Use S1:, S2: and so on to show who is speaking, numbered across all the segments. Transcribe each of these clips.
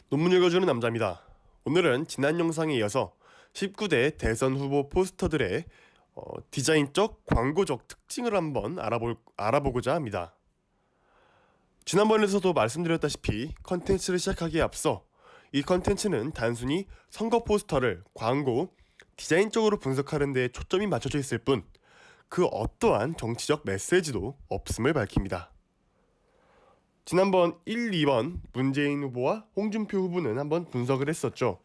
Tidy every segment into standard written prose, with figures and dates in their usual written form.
S1: 논문 읽어주는 남자입니다. 오늘은 지난 영상에 이어서 19대 대선 후보 포스터들의 디자인적, 광고적 특징을 한번 알아보고자 합니다. 지난번에서도 말씀드렸다시피 컨텐츠를 시작하기에 앞서 이 컨텐츠는 단순히 선거 포스터를 광고, 디자인적으로 분석하는 데 초점이 맞춰져 있을 뿐 그 어떠한 정치적 메시지도 없음을 밝힙니다. 지난번 1, 2번 문재인 후보와 홍준표 후보는 한번 분석을 했었죠.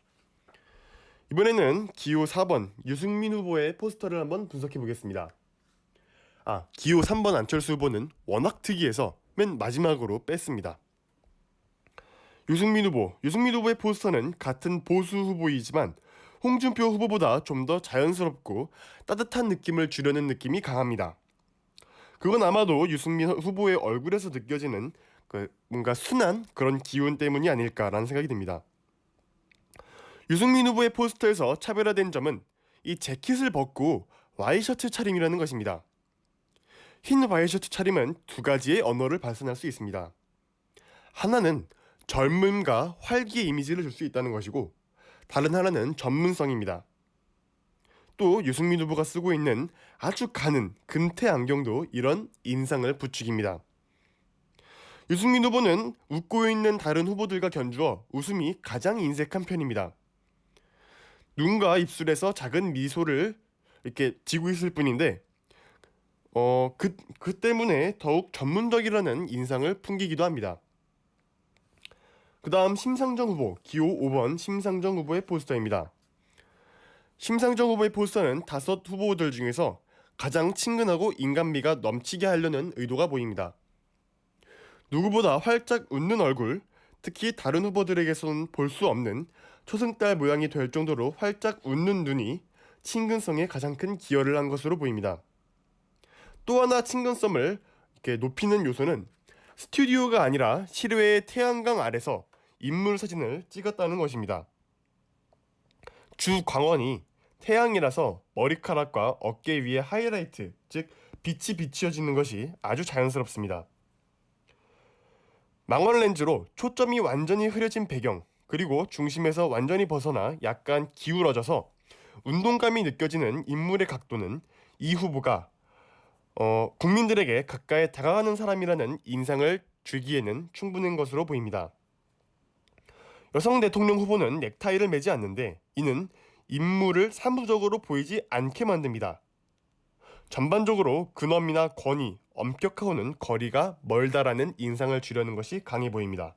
S1: 이번에는 기호 4번 유승민 후보의 포스터를 한번 분석해 보겠습니다. 기호 3번 안철수 후보는 워낙 특이해서 맨 마지막으로 뺐습니다. 유승민 후보의 포스터는 같은 보수 후보이지만 홍준표 후보보다 좀 더 자연스럽고 따뜻한 느낌을 주려는 느낌이 강합니다. 그건 아마도 유승민 후보의 얼굴에서 느껴지는 뭔가 순한 그런 기운 때문이 아닐까라는 생각이 듭니다. 유승민 후보의 포스터에서 차별화된 점은 이 재킷을 벗고 와이셔츠 차림이라는 것입니다. 흰 와이셔츠 차림은 두 가지의 언어를 발산할 수 있습니다. 하나는 젊음과 활기의 이미지를 줄 수 있다는 것이고, 다른 하나는 전문성입니다. 또 유승민 후보가 쓰고 있는 아주 가는 금태 안경도 이런 인상을 부추깁니다. 유승민 후보는 웃고 있는 다른 후보들과 견주어 웃음이 가장 인색한 편입니다. 눈과 입술에서 작은 미소를 이렇게 지고 있을 뿐인데 그 때문에 더욱 전문적이라는 인상을 풍기기도 합니다. 그 다음 심상정 후보, 기호 5번 심상정 후보의 포스터입니다. 심상정 후보의 포스터는 5 후보들 중에서 가장 친근하고 인간미가 넘치게 하려는 의도가 보입니다. 누구보다 활짝 웃는 얼굴, 특히 다른 후보들에게서는 볼 수 없는 초승달 모양이 될 정도로 활짝 웃는 눈이 친근성에 가장 큰 기여를 한 것으로 보입니다. 또 하나 친근성을 이렇게 높이는 요소는 스튜디오가 아니라 실외의 태양광 아래서 인물 사진을 찍었다는 것입니다. 주 광원이 태양이라서 머리카락과 어깨 위에 하이라이트, 즉 빛이 비추어지는 것이 아주 자연스럽습니다. 망원 렌즈로 초점이 완전히 흐려진 배경, 그리고 중심에서 완전히 벗어나 약간 기울어져서 운동감이 느껴지는 인물의 각도는 이 후보가 국민들에게 가까이 다가가는 사람이라는 인상을 주기에는 충분한 것으로 보입니다. 여성 대통령 후보는 넥타이를 매지 않는데 이는 인물을 사무적으로 보이지 않게 만듭니다. 전반적으로 근엄이나 권위, 엄격하고는 거리가 멀다라는 인상을 주려는 것이 강해 보입니다.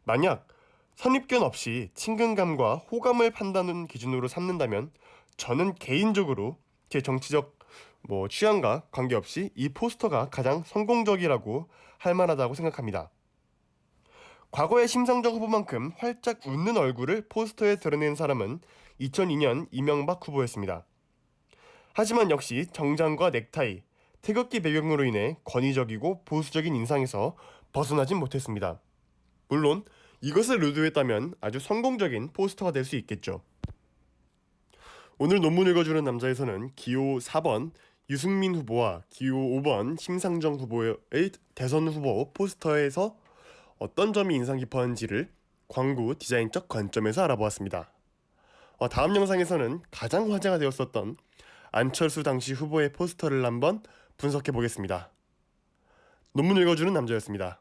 S1: 만약 선입견 없이 친근감과 호감을 판단하는 기준으로 삼는다면 저는 개인적으로 제 정치적 취향과 관계없이 이 포스터가 가장 성공적이라고 할 만하다고 생각합니다. 과거의 심상정 후보만큼 활짝 웃는 얼굴을 포스터에 드러낸 사람은 2002년 이명박 후보였습니다. 하지만 역시 정장과 넥타이, 태극기 배경으로 인해 권위적이고 보수적인 인상에서 벗어나진 못했습니다. 물론 이것을 의도했다면 아주 성공적인 포스터가 될 수 있겠죠. 오늘 논문 읽어주는 남자에서는 기호 4번 유승민 후보와 기호 5번 심상정 후보의 대선 후보 포스터에서 어떤 점이 인상 깊었는지를 광고 디자인적 관점에서 알아보았습니다. 다음 영상에서는 가장 화제가 되었었던 안철수 당시 후보의 포스터를 한번 분석해 보겠습니다. 논문 읽어주는 남자였습니다.